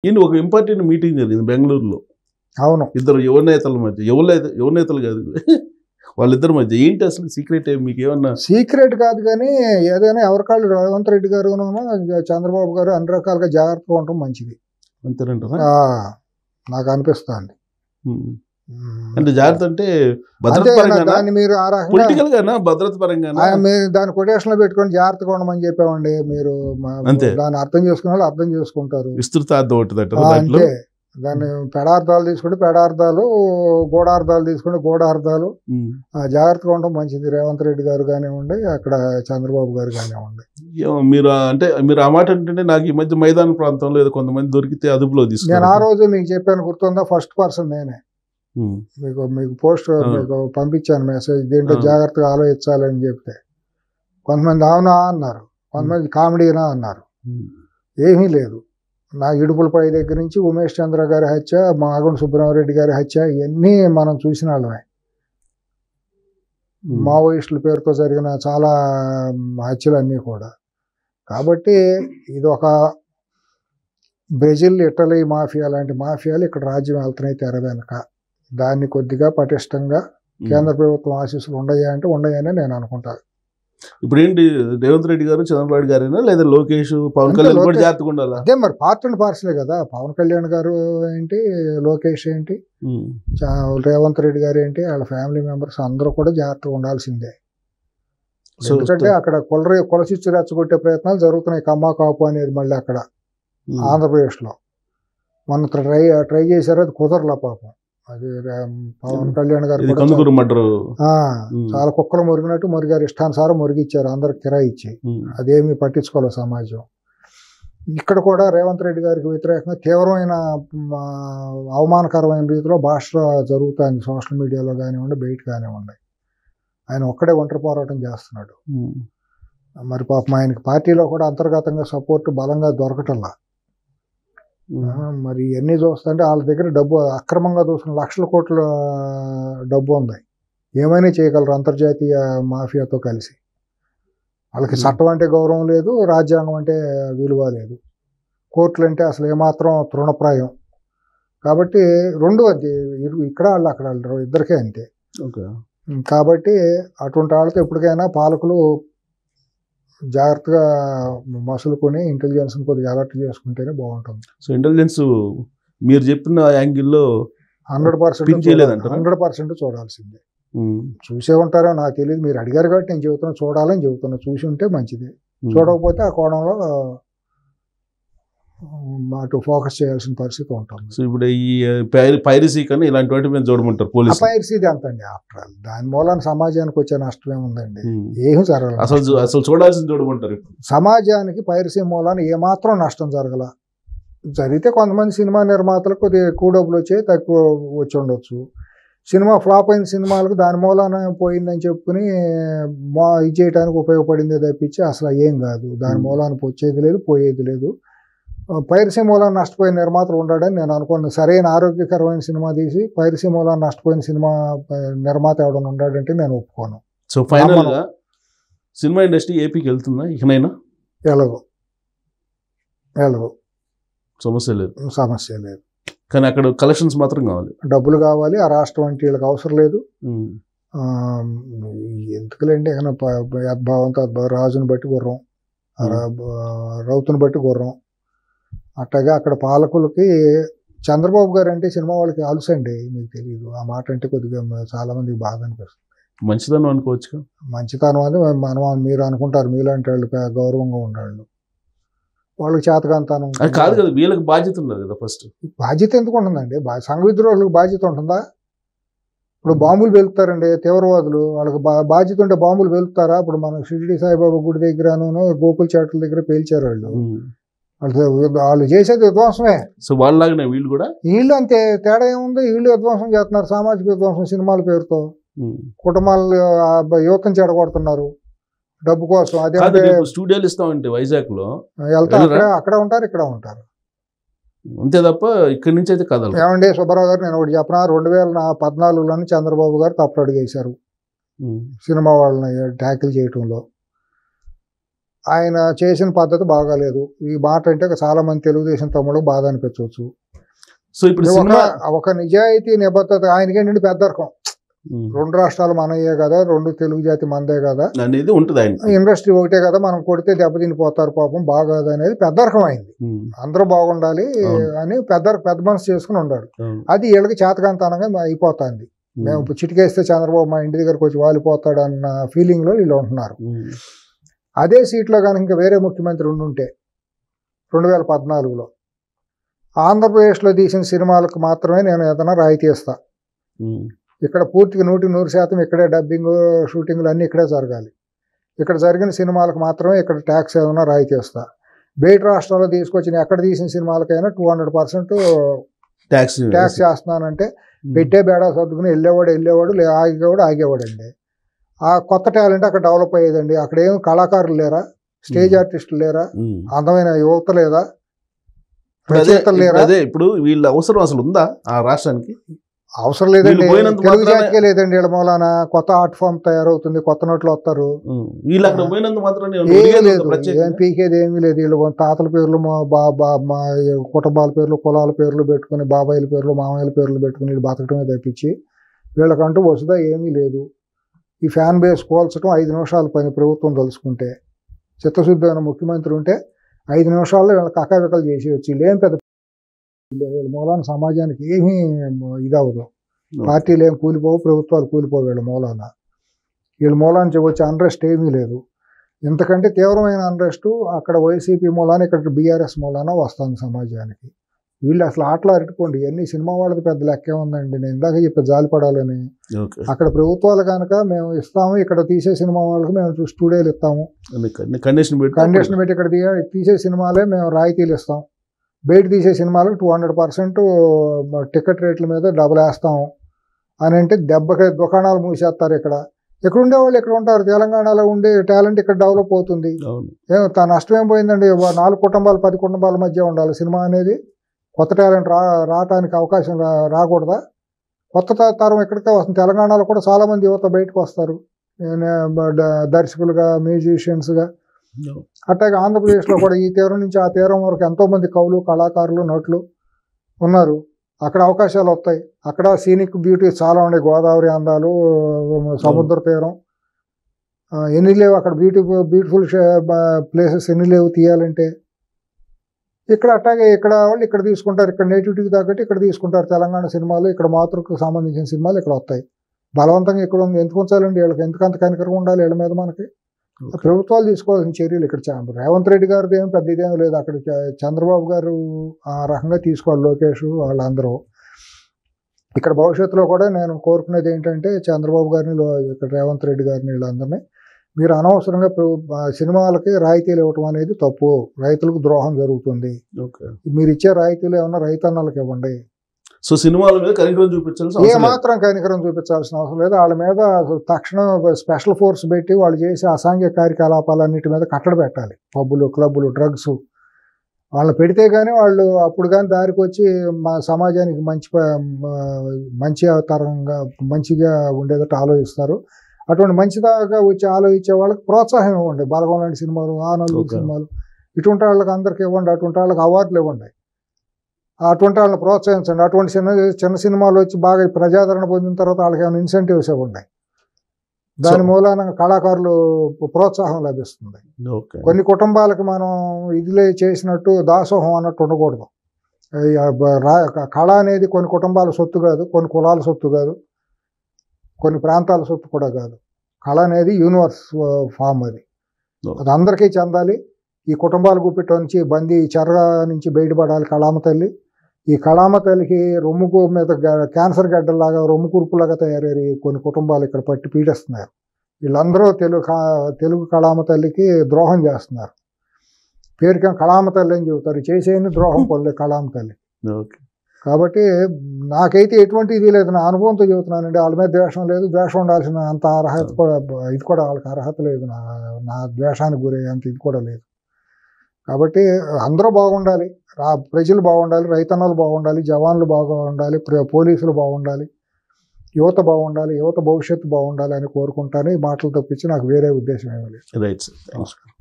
ఈయన ఒక important meeting జరిగింది బెంగళూరులో. అవును. ఇద్దరు యువ నేతల మధ్య, యువ నేతలు కాదు వాళ్ళిద్దరి మధ్య. ఏంటి అసలు సీక్రెట్? మీకు ఏమన్నా? సీక్రెట్ కాదు, కానీ ఏదైనా ఎవరికాళ్ళు రేవంత్ రెడ్డి గారు చంద్రబాబు గారు అన్ని రకాలుగా జాగ్రత్తగా ఉండటం మంచిది అంతేనంటారా? నాకు అనిపిస్తుంది. అంటే జాగ్రత్త అంటే భద్రత పరంగా, దాన్ని మీరు ఆ రకంగా పొలిటికల్ గానా భద్రత పరంగా దాని కొటేషన్ లో పెట్టుకొని జాగ్రత్తగా ఉండమని చెప్పామండి. మీరు దాన్ని అర్థం చేసుకునే వాళ్ళు అర్థం చేసుకుంటారు. విస్తృత అర్థం అవుతుంది అంటే దాన్ని పెడార్థాలు తీసుకుంటే పెడార్థాలు, గూఢార్థాలు తీసుకుంటే గూఢార్థాలు. జాగ్రత్తగా ఉండడం మంచిది. రేవంత్ రెడ్డి గారు కానివ్వండి, అక్కడ చంద్రబాబు గారు కానివ్వండి. మీరు ఆ మాట అంటే నాకు ఈ మధ్య మైదాన ప్రాంతంలో ఏదో కొంతమంది దొరికితే అదుపులో తీసుకుని, నేను ఆ రోజు మీకు చెప్పాను, గుర్తుందా? ఫస్ట్ పర్సన్ నేనే మీకు పోస్ట్ మీకు పంపించాను మెసేజ్. దీంట్లో జాగ్రత్తగా ఆలోచించాలని చెప్తే కొంతమంది అవునా అన్నారు, కొంతమంది కామెడీనా అన్నారు. ఏమీ లేదు. నా ఇడుపులపై దగ్గర నుంచి ఉమేష్ చంద్ర గారి హత్య, మాగుంట సుబ్రహ్మరెడ్డి గారి హత్య, ఇవన్నీ మనం చూసిన వాళ్ళమే. మావోయిస్టుల పేరుతో జరిగిన చాలా హత్యలన్నీ కూడా. కాబట్టి ఇది ఒక బ్రెజిల్, ఇటలీ మాఫియా లాంటి మాఫియాలు ఇక్కడ రాజ్యం వెళ్తున్నాయి తెర వెనక. దాన్ని కొద్దిగా పటిష్టంగా కేంద్ర ప్రభుత్వం ఆశీస్సులు ఉండయా అంటే ఉండయని నేను అనుకుంటాను. ఇప్పుడు ఏంటి, రేవంత్ రెడ్డి గారు చంద్రబాబు గారైనా లేదా లోకేష్, పవన్ కళ్యాణ్ కూడా జాగ్రత్తగా ఉండాలి? అదే మరి పార్ట్ అండ్ పార్సలే కదా. పవన్ కళ్యాణ్ గారు ఏంటి, లోకేష్ ఏంటి, రేవంత్ రెడ్డి గారు ఏంటి, వాళ్ళ ఫ్యామిలీ మెంబర్స్ అందరూ కూడా జాగ్రత్తగా ఉండాల్సిందే. ఎందుకంటే అక్కడ కులచిచ్చు రెచ్చగొట్టే ప్రయత్నాలు జరుగుతున్నాయి. కమ్మా కాపు అనేది మళ్ళీ అక్కడ ఆంధ్రప్రదేశ్లో మొన్న ట్రై చేశారు, అది కుదరలా పాపం. అది పవన్ కళ్యాణ్ గారు చాలా కుక్కలు మురిగినట్టు మురిగారు, ఇష్టానుసారం మురిగిచ్చారు, అందరికి కిరాయి ఇచ్చి. అదేమీ పట్టించుకోలేదు సమాజం. ఇక్కడ కూడా రేవంత్ రెడ్డి గారికి వ్యతిరేకంగా తీవ్రమైన అవమానకరమైన రీతిలో భాష జరుగుతుంది, సోషల్ మీడియాలో కానివ్వండి, బయట కానివ్వండి. ఆయన ఒక్కడే ఒంటరి పోరాటం చేస్తున్నాడు. మరి పాపం ఆయనకి పార్టీలో కూడా అంతర్గతంగా సపోర్ట్ బలంగా దొరకటల్లా. మరి ఇవన్నీ చూస్తుంటే వాళ్ళ దగ్గర డబ్బు అక్రమంగా దోసుకున్న లక్షల కోట్ల డబ్బు ఉంది. ఏమైనా చేయగలరు అంతర్జాతీయ మాఫియాతో కలిసి. వాళ్ళకి చట్టం అంటే గౌరవం లేదు, రాజ్యాంగం అంటే విలువ లేదు, కోర్టులు అంటే అసలు ఏమాత్రం తృణప్రాయం. కాబట్టి రెండు అది ఇక్కడ వాళ్ళు అక్కడ వాళ్ళు ఇద్దరికే అంతే. కాబట్టి అటువంటి వాళ్ళతో ఎప్పటికైనా పాలకులు జాగ్రత్తగా మసులుకొని ఇంటెలిజెన్స్ కొద్దిగా అలర్ట్ చేసుకుంటేనే బాగుంటుంది. సో ఇంటెలిజెన్స్ మీరు చెప్పిన యాంగిల్లో 100% చూడాల్సిందే. చూసే ఉంటారో నాకు తెలియదు, మీరు అడిగారు కాబట్టి నేను చెబుతున్నా, చూడాలని చెబుతున్నా. చూసి ఉంటే మంచిది, చూడకపోతే ఆ కోణంలో అటు ఫోకస్ చేయాల్సిన పరిస్థితి ఉంటుంది. సో ఇప్పుడు ఈ పైరసీ కానీ ఇలాంటి వాటి మీద చూడమంటారు పోలీసు? పైరసీది అంతండి. ఆఫ్టర్ ఆల్ దాని మూలాన సమాజానికి వచ్చే నష్టం ఏముందండి? ఏమీ జరగలేదు. అసలు చూడాల్సింది చూడమంటారు. సమాజానికి పైరసీ మూలాన ఏమాత్రం నష్టం జరగల. జరిగితే కొంతమంది సినిమా నిర్మాతలకు కొద్దిగా ఎక్కువ డబ్బులు వచ్చాయి, తక్కువ వచ్చి ఉండొచ్చు. సినిమా ఫ్లాప్ అయిన సినిమాలకు దాని మూలాన పోయిందని చెప్పుకుని ఇది చేయడానికి ఉపయోగపడింది తప్పించి అసలు ఏం కాదు. దాని మూలాన వచ్చేది లేదు, పోయేది లేదు. పైరసీ మూలాన్ని నష్టపోయిన నిర్మాతలు ఉన్నాడని నేను అనుకున్నాను. సరైన ఆరోగ్యకరమైన సినిమా తీసి పైరసీ మూలాన్ని నష్టపోయిన సినిమా నిర్మాత ఎవడన్నా ఉన్నాడంటే నేను ఒప్పుకోను. సో ఫైనల్గా సినిమా ఇండస్ట్రీ ఏపీకి వెళ్తుందా ఇకనైనా? ఎలాగో సమస్య లేదు. కానీ అక్కడ కలెక్షన్స్ మాత్రం కావాలి, డబ్బులు కావాలి. ఆ రాష్ట్రం వంటి వీళ్ళకి అవసరం లేదు. ఎందుకులేండి, యద్భావంతో రాజుని బట్టి గుర్రం, రౌతుని బట్టి గుర్రం. అట్టగా అక్కడ పాలకులకి చంద్రబాబు గారు అంటే సినిమా వాళ్ళకి అలుసండి. మీకు తెలియదు ఆ మాట అంటే కొద్దిగా చాలా మందికి బాధ అనిపిస్తుంది. మంచితనం అనుకోవచ్చు. మంచితనం అని మీరు అనుకుంటారు, మీలాంటి వాళ్ళు గౌరవంగా ఉండాలి. వాళ్ళకి చేతకాంతనం కాదు కదా, వీళ్ళకి బాధ్యత ఉండదు కదా. ఫస్ట్ బాధ్యత ఎందుకు ఉంటుందండి? సంఘ విద్రోహులకు బాధ్యత ఉంటుందా? ఇప్పుడు బాంబులు వెలుపుతారండి తీవ్రవాదులు, వాళ్ళకి బాధ్యత ఉంటే బాంబులు వెలుపుతారా? ఇప్పుడు మనం షిరిడి సాయిబాబా గుడి దగ్గరను గోకుల్ చాట్ల దగ్గర పేల్చారు వాళ్ళు. వాళ్ళు చేసేది విధ్వంసమే. సో వాళ్ళలాగానే వీళ్ళు అంతే. తేడా ఏముంది? వీళ్ళు విధ్వంసం చేస్తున్నారు, సామాజిక విధ్వంసం సినిమాల పేరుతో. కుటుంబాలు యువతను చెడగొడుతున్నారు డబ్బు కోసం. అదే స్టూడియోలు ఇస్తామంటే వైజాగ్ లో వెళ్తారు, అక్కడ ఉంటారు, ఇక్కడ ఉంటారు, అంతే తప్ప ఇక్కడి నుంచి అయితే కదలు. ఏమండి సుబ్బారావు గారు, నేను ఒకటి చెప్పిన, 2014లోనే చంద్రబాబు గారు తప్పుడు అడుగు వేశారు సినిమా వాళ్ళని ట్యాకిల్ చేయటంలో. ఆయన చేసిన పద్ధతి బాగాలేదు. ఈ మాట అంటే చాలా మంది తెలుగుదేశం తమ్ముడు బాధ అనిపించవచ్చు. సో ఇప్పుడు సినిమా ఒక నిజాయితీ నిబద్ధత ఆయనకేంటంటే పెద్దరకం. 2 రాష్ట్రాలు మనయ్యే కదా, 2 తెలుగు జాతి మనదే కదా అనేది ఉంటుంది. ఆయన ఇండస్ట్రీ ఒకటే కదా, మనం కొడితే దెబ్బతినిపోతారు పాపం, బాగోదు అనేది పెద్దరకం అయింది. అందరూ బాగుండాలి అని పెద్ద మనసు చేసుకుని ఉన్నాడు. అది వీళ్ళకి చేతకాంతనంగా అయిపోతుంది. మేము చిటికేస్తే చంద్రబాబు మా ఇంటి దగ్గరకు వచ్చి వాలిపోతాడు అన్న ఫీలింగ్ లో వీళ్ళు ఉంటున్నారు. అదే సీట్లో కనుక ఇంకా వేరే ముఖ్యమంత్రి ఉండుంటే 2014లో ఆంధ్రప్రదేశ్లో తీసిన సినిమాలకు మాత్రమే నేను ఏదైనా రాయితీ ఇస్తా, ఇక్కడ పూర్తిగా 100% ఇక్కడే డబ్బింగ్ షూటింగ్లు అన్నీ ఇక్కడే జరగాలి, ఇక్కడ జరిగిన సినిమాలకు మాత్రమే ఇక్కడ ట్యాక్స్ ఏదైనా రాయితీ ఇస్తా, బయట రాష్ట్రాల్లో తీసుకొచ్చిన ఎక్కడ తీసిన సినిమాలకైనా 200% ట్యాక్స్ చేస్తున్నానంటే పెట్టే బేడా సర్దుకుని వెళ్ళేవాడు ఆగేవాడు అండి. ఆ కొత్త టాలెంట్ అక్కడ డెవలప్ అయ్యేదండి. అక్కడ ఏం కళాకారులు లేరా, స్టేజ్ ఆర్టిస్టులు లేరా, అందమైన యువత లేదా, రచయితలు లేరా? ఇప్పుడు వీళ్ళ అవసరం అసలు ఉందా ఆ రాష్ట్రానికి? అవసరం లేదండి, తెలుగు జాతికే లేదండి. వీళ్ళ మూలాన కొత్త ఆర్ట్ ఫామ్ తయారవుతుంది, కొత్త నోట్లు వస్తారు. ఏం పీకేది ఏమీ లేదు. వీళ్ళు తాతల పేర్లు, మా కుటుంబాల పేర్లు, కులాల పేర్లు పెట్టుకుని, బాబాయిల పేర్లు, మామయ్యల పేర్లు పెట్టుకుని వీళ్ళు బతకటమే తప్పించి వీళ్ళకంటూ వసుదా ఏమీ లేదు. ఈ ఫ్యాన్ బేస్ కోల్చడం 5 నిమిషాల పని ప్రభుత్వం తలుచుకుంటే. చిత్తశుద్ధమైన ముఖ్యమంత్రి ఉంటే 5 నిమిషాల్లో వీళ్ళ కకావికలు చేసేయచ్చు. వీళ్ళేం పెద్ద వీళ్ళ మూలాన సమాజానికి ఏమీ ఇదవదు. పార్టీలు ఏం కూలిపోవు, ప్రభుత్వాలు కూలిపోవు. వీళ్ళ మూలానికి వచ్చే అన్రెస్ట్ ఏమీ లేదు. ఇంతకంటే తీవ్రమైన అన్రెస్ట్ అక్కడ వైసీపీ మూలాన, ఇక్కడ బీఆర్ఎస్ మూలాన వస్తుంది సమాజానికి. వీళ్ళు అసలు ఆటలు అరటుకోండి. ఇవన్నీ సినిమా వాళ్ళకి పెద్ద లెక్కే ఉందండి. నేను ఇందాక చెప్పి జాలిపడాలని. అక్కడ ప్రభుత్వాలు కనుక మేము ఇస్తాము, ఇక్కడ తీసే సినిమా వాళ్ళకి మేము స్టూడియోలు ఇస్తాము, కండిషన్ పెట్టి ఇక్కడ తీసే సినిమాలే మేము రాయితీలు ఇస్తాం, బయట తీసే సినిమాలకు 200% టికెట్ రేట్ల మీద డబ్బులు వేస్తాము అని అంటే దెబ్బకి దుకాణాలు మూసేస్తారు. ఇక్కడ ఉండేవాళ్ళు ఇక్కడ ఉంటారు. తెలంగాణలో ఉండే టాలెంట్ ఇక్కడ డెవలప్ అవుతుంది. నష్టం ఏం పోయిందండి? 4 కుటుంబాలు 10 కుటుంబాల మధ్య ఉండాలి సినిమా అనేది. కొత్త టాలెంట్ రావటానికి అవకాశం రాకూడదా? కొత్త తరం ఎక్కడికే వస్తుంది. తెలంగాణలో కూడా చాలామంది యువత బయటకు వస్తారు, దర్శకులుగా, మ్యూజిషియన్స్గా. అట్లాగే ఆంధ్రప్రదేశ్లో కూడా ఈ తీరం నుంచి ఆ తీరం వరకు ఎంతోమంది కవులు, కళాకారులు, నటులు ఉన్నారు. అక్కడ అవకాశాలు వస్తాయి. అక్కడ సీనిక్ బ్యూటీ చాలా ఉన్నాయి. గోదావరి అందాలు, సముద్ర తీరం ఎన్ని లేవు అక్కడ. బ్యూటిఫుల్ ప్లేసెస్ ఎన్ని లేవు తీయాలంటే. ఇక్కడ అట్లాగే ఇక్కడ వాళ్ళు ఇక్కడ తీసుకుంటారు, ఇక్కడ నేటివిటీకి తగ్గట్టు ఇక్కడ తీసుకుంటారు. తెలంగాణ సినిమాలు, ఇక్కడ మాతృకు సంబంధించిన సినిమాలు ఇక్కడ వస్తాయి. బలవంతంగా ఇక్కడ ఎందుకు ఉంచాలండి? వీళ్ళకి ఎందుకంత కనికరం ఉండాలి వీళ్ళ మీద? మనకి ప్రభుత్వాలు తీసుకోవాల్సిన చర్యలు ఇక్కడ రేవంత్ రెడ్డి గారిది ఏం పెద్ద ఇదేం లేదు. అక్కడ చంద్రబాబు గారు ఆ రకంగా తీసుకోవాలి, లోకేష్ వాళ్ళందరూ. ఇక్కడ భవిష్యత్తులో కూడా నేను కోరుకునేది ఏంటంటే చంద్రబాబు గారిని, ఇక్కడ రేవంత్ రెడ్డి గారిని, వీళ్ళందరినీ మీరు అనవసరంగా సినిమాలకి రాయితీలు ఇవ్వటం అనేది తప్పు. రైతులకు ద్రోహం జరుగుతుంది. మీరు ఇచ్చే రాయితీలు ఏమన్నా రైతన్నలకు ఇవ్వండి. సో సినిమాల మీద కనికరం చూపించాల్సిన ఏ మాత్రం కనికరం చూపించాల్సిన అవసరం లేదు. వాళ్ళ మీద తక్షణం స్పెషల్ ఫోర్స్ పెట్టి వాళ్ళు చేసే అసాంఘిక కార్యకలాపాలన్నిటి మీద కట్టడి పెట్టాలి. పబ్బులు, క్లబ్బులు, డ్రగ్స్ వాళ్ళని పెడితే కానీ వాళ్ళు అప్పుడు కానీ దారికి వచ్చి మా సమాజానికి మంచి తరంగా మంచిగా ఉండేటట్టు ఆలోచిస్తారు. అటువంటి మంచిదాకా వచ్చి ఆలోచించే వాళ్ళకి ప్రోత్సాహం ఇవ్వండి. బలగం లాంటి సినిమాలు, ఆనంద్ సినిమాలు, ఇటువంటి వాళ్ళకి అందరికి ఇవ్వండి. అటువంటి వాళ్ళకి అవార్డులు ఇవ్వండి. అటువంటి వాళ్ళని ప్రోత్సహించండి. అటువంటి చిన్న సినిమాలు వచ్చి బాగా ప్రజాదరణ పొందిన తర్వాత వాళ్ళకి ఏమైనా ఇన్సెంటివ్స్ ఇవ్వండి. దాని మూలాన కళాకారులు ప్రోత్సాహం లభిస్తుంది. కొన్ని కుటుంబాలకు మనం ఇదిలే చేసినట్టు దాసోహం అన్నట్టు ఉండకూడదు. కళ అనేది కొన్ని కుటుంబాల సొత్తు కాదు, కొన్ని కులాల సొత్తు కాదు, కొన్ని ప్రాంతాల సొత్తు కూడా కాదు. కళ అనేది యూనివర్స్ ఫామ్. అది అందరికీ చెందాలి. ఈ కుటుంబాల గుప్పిట నుంచి బందీ చెర నుంచి బయటపడాలి కళామ తల్లి. ఈ కళామ తల్లికి రొమ్ముకు మీద క్యాన్సర్ గడ్డల్లాగా, రొమ్ము కురుపులాగా తయారయ్యి కొన్ని కుటుంబాలు ఇక్కడ పట్టి పీడిస్తున్నారు. వీళ్ళందరూ తెలుగు కళామ తల్లికి ద్రోహం చేస్తున్నారు. పేరుకి కళామ తల్లి అని చెబుతారు, చేసేయని ద్రోహం పొందే కళామ తల్లి. కాబట్టి నాకైతే ఎటువంటి ఇది లేదు, నా అనుభవంతో చెబుతున్నానండి. వాళ్ళ మీద ద్వేషం లేదు, ద్వేషం ఉండాల్సిన అంత అర్హత కూడా ఇది కూడా వాళ్ళకి అర్హత లేదు. నా ద్వేషానికి గురయ్యేంత ఇది కూడా లేదు. కాబట్టి అందరూ బాగుండాలి, ప్రజలు బాగుండాలి, రైతన్నలు బాగుండాలి, జవాన్లు బాగుండాలి, పోలీసులు బాగుండాలి, యువత బాగుండాలి, యువత భవిష్యత్తు బాగుండాలి అని కోరుకుంటాను. ఈ మాటలు తప్పించి నాకు వేరే ఉద్దేశం ఏమీ లేదు. రైట్ సార్, నమస్కారం.